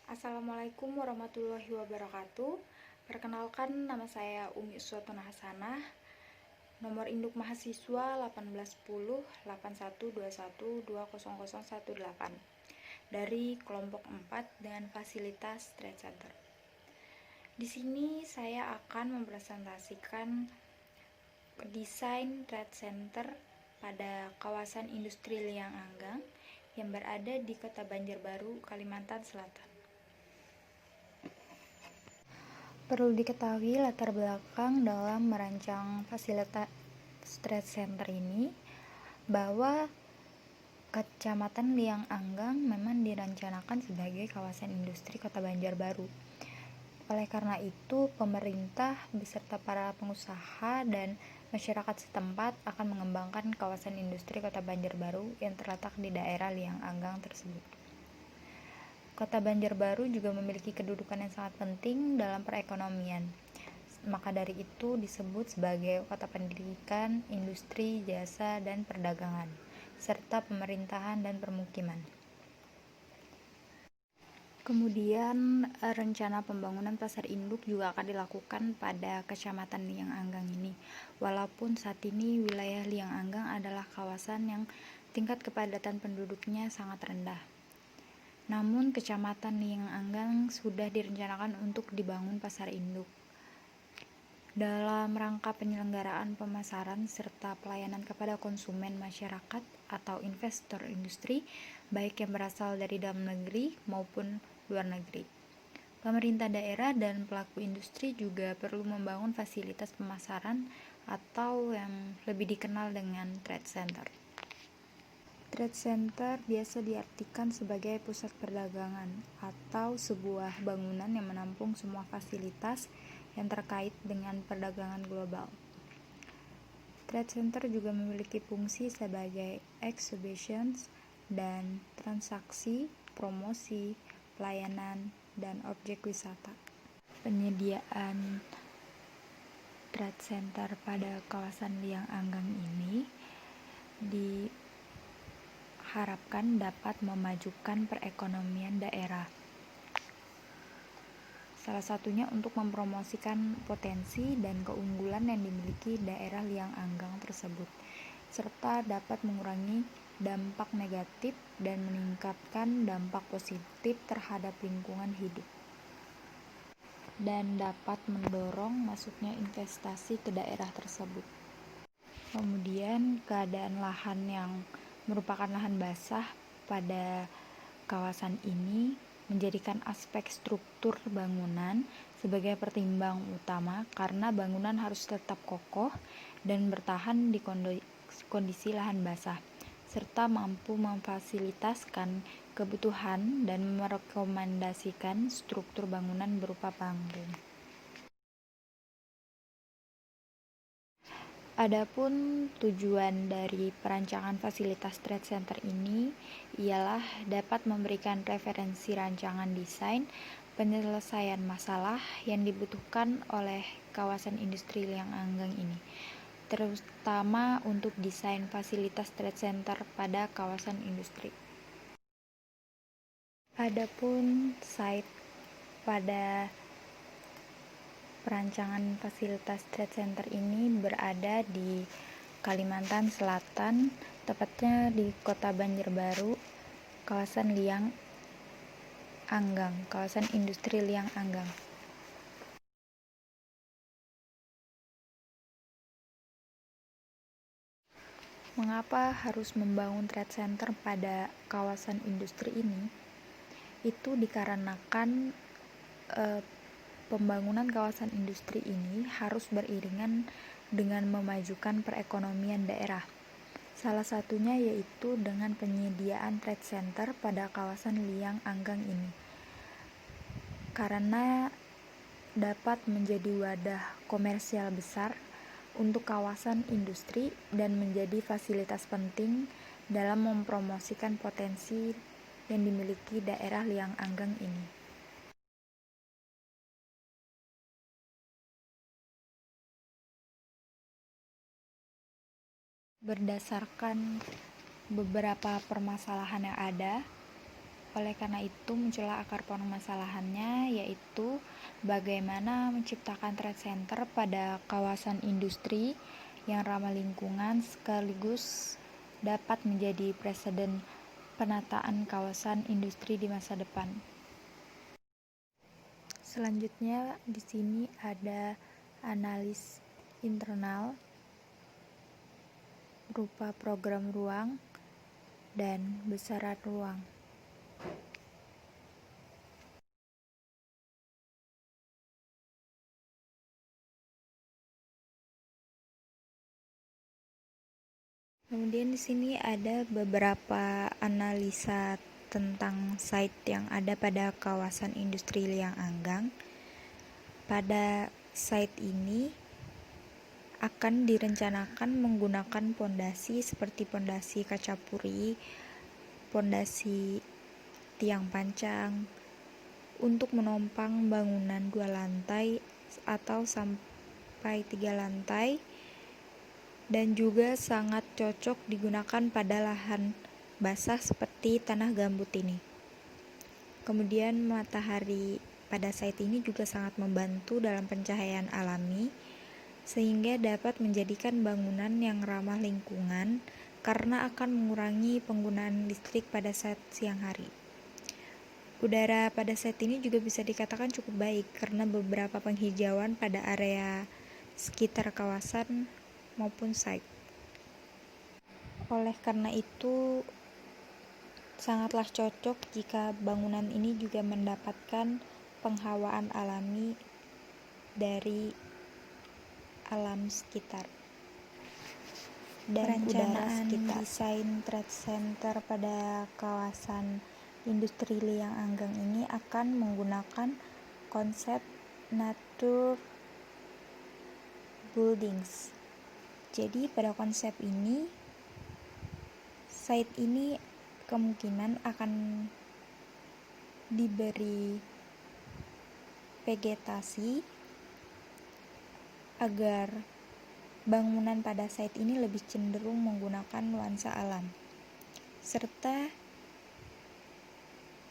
Assalamualaikum warahmatullahi wabarakatuh. Perkenalkan, nama saya Umi Uswatun Hasanah. Nomor induk mahasiswa 1810 8121 20018 dari kelompok 4 dengan fasilitas trade center. Di sini saya akan mempresentasikan desain trade center pada kawasan industri Liang Anggang yang berada di Kota Banjarbaru, Kalimantan Selatan. Perlu diketahui latar belakang dalam merancang fasilitas trade center ini bahwa Kecamatan Liang Anggang memang direncanakan sebagai kawasan industri Kota Banjarbaru. Oleh karena itu, pemerintah beserta para pengusaha dan masyarakat setempat akan mengembangkan kawasan industri Kota Banjarbaru yang terletak di daerah Liang Anggang tersebut. Kota Banjarbaru juga memiliki kedudukan yang sangat penting dalam perekonomian. Maka dari itu disebut sebagai kota pendidikan, industri, jasa, dan perdagangan, serta pemerintahan dan permukiman. Kemudian rencana pembangunan pasar induk juga akan dilakukan pada Kecamatan Liang Anggang ini. Walaupun saat ini wilayah Liang Anggang adalah kawasan yang tingkat kepadatan penduduknya sangat rendah. Namun Kecamatan Liang Anggang sudah direncanakan untuk dibangun pasar induk. Dalam rangka penyelenggaraan pemasaran serta pelayanan kepada konsumen masyarakat atau investor industri, baik yang berasal dari dalam negeri maupun luar negeri. Pemerintah daerah dan pelaku industri juga perlu membangun fasilitas pemasaran atau yang lebih dikenal dengan trade center. Trade center biasa diartikan sebagai pusat perdagangan atau sebuah bangunan yang menampung semua fasilitas yang terkait dengan perdagangan global. Trade center juga memiliki fungsi sebagai exhibitions dan transaksi, promosi, pelayanan, dan objek wisata. Penyediaan trade center pada kawasan Liang Anggang ini diharapkan dapat memajukan perekonomian daerah. Salah satunya untuk mempromosikan potensi dan keunggulan yang dimiliki daerah Liang Anggang tersebut, serta dapat mengurangi dampak negatif dan meningkatkan dampak positif terhadap lingkungan hidup, dan dapat mendorong masuknya investasi ke daerah tersebut. Kemudian keadaan lahan yang merupakan lahan basah pada kawasan ini menjadikan aspek struktur bangunan sebagai pertimbang utama karena bangunan harus tetap kokoh dan bertahan di kondisi lahan basah, serta mampu memfasilitaskan kebutuhan dan merekomendasikan struktur bangunan berupa panggung. Adapun tujuan dari perancangan fasilitas trade center ini ialah dapat memberikan referensi rancangan desain penyelesaian masalah yang dibutuhkan oleh kawasan industri Liang Anggang ini, terutama untuk desain fasilitas trade center pada kawasan industri. Adapun site pada perancangan fasilitas trade center ini berada di Kalimantan Selatan, tepatnya di Kota Banjarbaru, kawasan Liang Anggang, kawasan industri Liang Anggang. Mengapa harus membangun trade center pada kawasan industri ini? Itu dikarenakan pembangunan kawasan industri ini harus beriringan dengan memajukan perekonomian daerah. Salah satunya yaitu dengan penyediaan trade center pada kawasan Liang Anggang ini, karena dapat menjadi wadah komersial besar untuk kawasan industri dan menjadi fasilitas penting dalam mempromosikan potensi yang dimiliki daerah Liang Anggang ini. Berdasarkan beberapa permasalahan yang ada, Oleh karena itu muncullah akar permasalahannya, yaitu bagaimana menciptakan trade center pada kawasan industri yang ramah lingkungan sekaligus dapat menjadi presiden penataan kawasan industri di masa depan. Selanjutnya di sini ada analis internal berupa program ruang dan besaran ruang. Kemudian di sini ada beberapa analisa tentang site yang ada pada kawasan industri Liang Anggang. Pada site ini akan direncanakan menggunakan pondasi seperti pondasi kaca puri, pondasi tiang pancang untuk menopang bangunan 2 lantai atau sampai 3 lantai, dan juga sangat cocok digunakan pada lahan basah seperti tanah gambut ini. Kemudian matahari pada site ini juga sangat membantu dalam pencahayaan alami, sehingga dapat menjadikan bangunan yang ramah lingkungan karena akan mengurangi penggunaan listrik pada saat siang hari. Udara pada site ini juga bisa dikatakan cukup baik karena beberapa penghijauan pada area sekitar kawasan maupun site. Oleh karena itu sangatlah cocok jika bangunan ini juga mendapatkan penghawaan alami dari alam sekitar dan udara sekitar. Desain trade center pada kawasan industri Liang Anggang ini akan menggunakan konsep nature buildings. Jadi pada konsep ini, site ini kemungkinan akan diberi vegetasi agar bangunan pada site ini lebih cenderung menggunakan nuansa alam, serta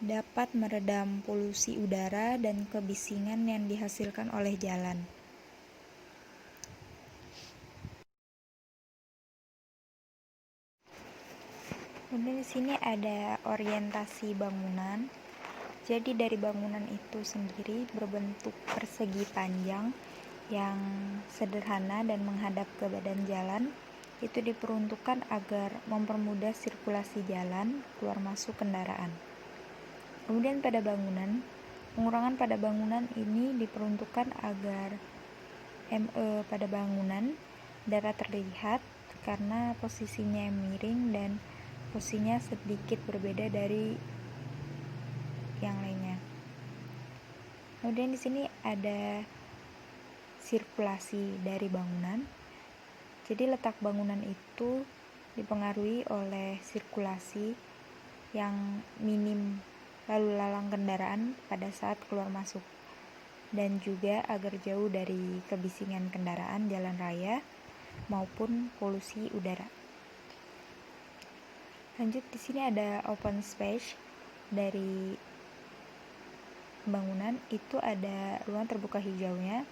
dapat meredam polusi udara dan kebisingan yang dihasilkan oleh jalan. Kemudian di sini ada orientasi bangunan. Jadi dari bangunan itu sendiri berbentuk persegi panjang yang sederhana dan menghadap ke badan jalan. Itu diperuntukkan agar mempermudah sirkulasi jalan keluar masuk kendaraan. Kemudian pada bangunan, pengurangan pada bangunan ini diperuntukkan agar ME pada bangunan dapat terlihat karena posisinya yang miring dan posisinya sedikit berbeda dari yang lainnya. Kemudian di sini ada sirkulasi dari bangunan. Jadi letak bangunan itu dipengaruhi oleh sirkulasi yang minim lalu lalang kendaraan pada saat keluar masuk, dan juga agar jauh dari kebisingan kendaraan jalan raya maupun polusi udara. Lanjut, di sini ada open space dari bangunan, itu ada ruang terbuka hijaunya.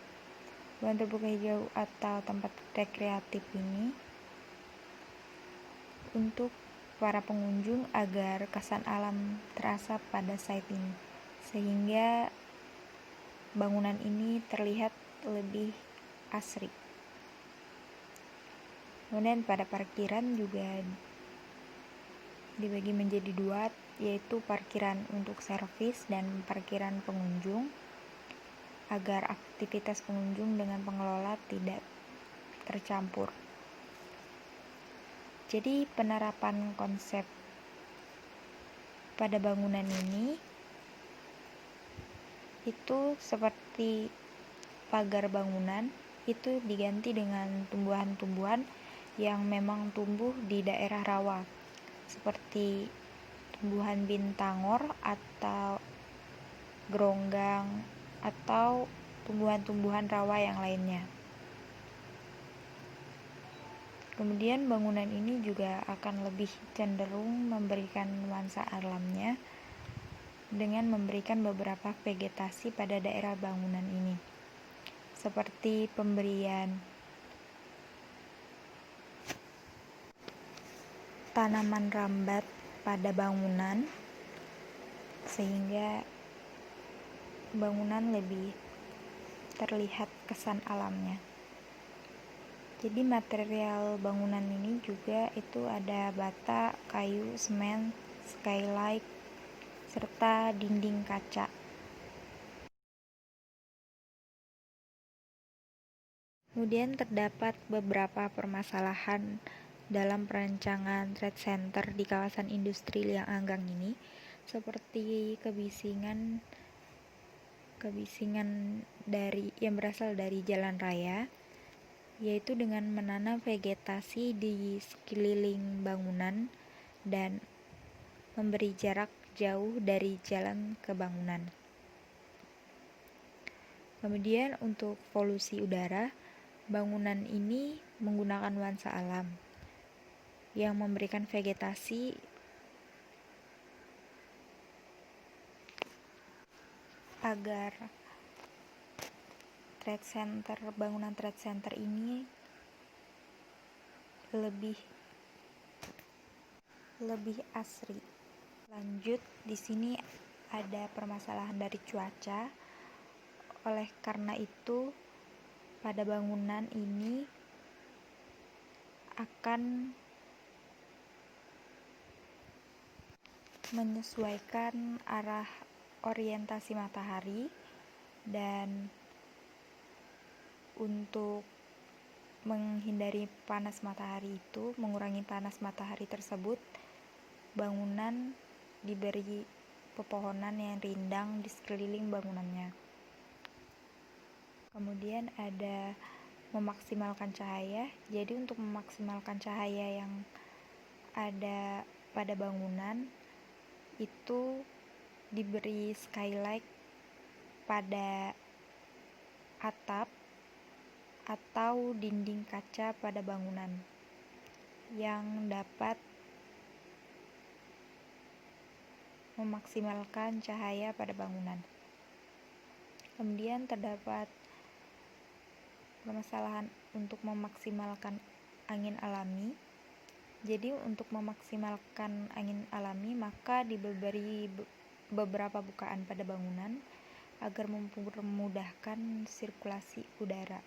Ruang terbuka hijau atau tempat rekreatif ini untuk para pengunjung agar kesan alam terasa pada site ini, sehingga bangunan ini terlihat lebih asri. Kemudian pada parkiran juga dibagi menjadi 2, yaitu parkiran untuk servis dan parkiran pengunjung, agar aktivitas pengunjung dengan pengelola tidak tercampur. Jadi penerapan konsep pada bangunan ini itu seperti pagar bangunan itu diganti dengan tumbuhan-tumbuhan yang memang tumbuh di daerah rawa, seperti tumbuhan bintangor atau geronggang atau tumbuhan-tumbuhan rawa yang lainnya. Kemudian bangunan ini juga akan lebih cenderung memberikan nuansa alamnya dengan memberikan beberapa vegetasi pada daerah bangunan ini, seperti pemberian tanaman rambat pada bangunan sehingga bangunan lebih terlihat kesan alamnya. Jadi material bangunan ini juga itu ada bata, kayu, semen, skylight, serta dinding kaca. Kemudian terdapat beberapa permasalahan dalam perancangan trade center di kawasan industri Liang Anggang ini, seperti kebisingan yang berasal dari jalan raya, yaitu dengan menanam vegetasi di sekeliling bangunan dan memberi jarak jauh dari jalan ke bangunan. Kemudian untuk polusi udara, bangunan ini menggunakan nuansa alam yang memberikan vegetasi agar bangunan trade center ini lebih asri. Lanjut, di sini ada permasalahan dari cuaca. Oleh karena itu, pada bangunan ini akan menyesuaikan arah orientasi matahari, dan untuk menghindari panas matahari itu, mengurangi panas matahari tersebut, bangunan diberi pepohonan yang rindang di sekeliling bangunannya. Kemudian ada memaksimalkan cahaya. Jadi untuk memaksimalkan cahaya yang ada pada bangunan itu diberi skylight pada atap atau dinding kaca pada bangunan yang dapat memaksimalkan cahaya pada bangunan. Kemudian terdapat permasalahan untuk memaksimalkan angin alami. Jadi untuk memaksimalkan angin alami, maka diberi beberapa bukaan pada bangunan agar memudahkan sirkulasi udara.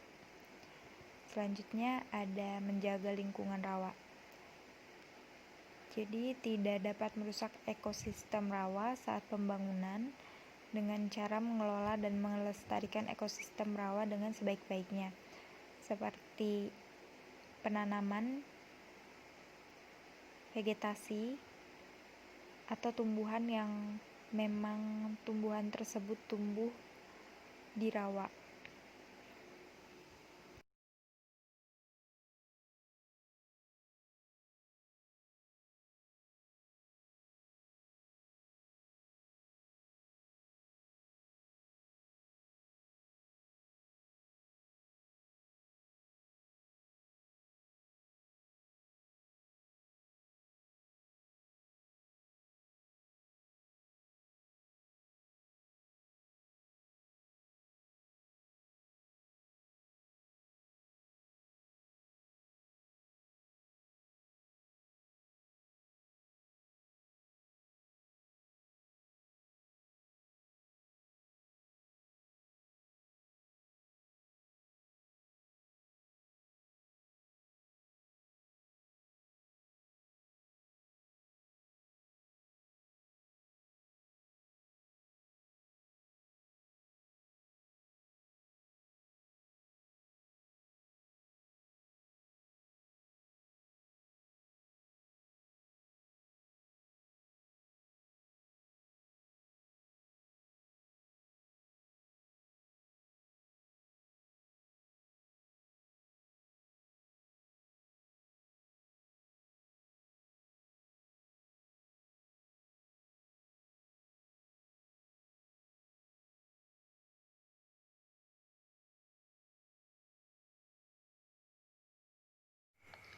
Selanjutnya ada menjaga lingkungan rawa. Jadi tidak dapat merusak ekosistem rawa saat pembangunan dengan cara mengelola dan melestarikan ekosistem rawa dengan sebaik-baiknya, seperti penanaman vegetasi atau tumbuhan yang memang tumbuhan tersebut tumbuh di rawa.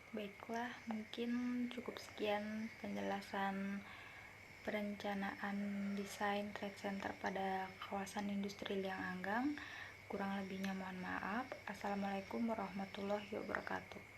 Baiklah, mungkin cukup sekian penjelasan perencanaan desain trade center pada kawasan industri Liang Anggang. Kurang lebihnya mohon maaf. Assalamualaikum warahmatullahi wabarakatuh.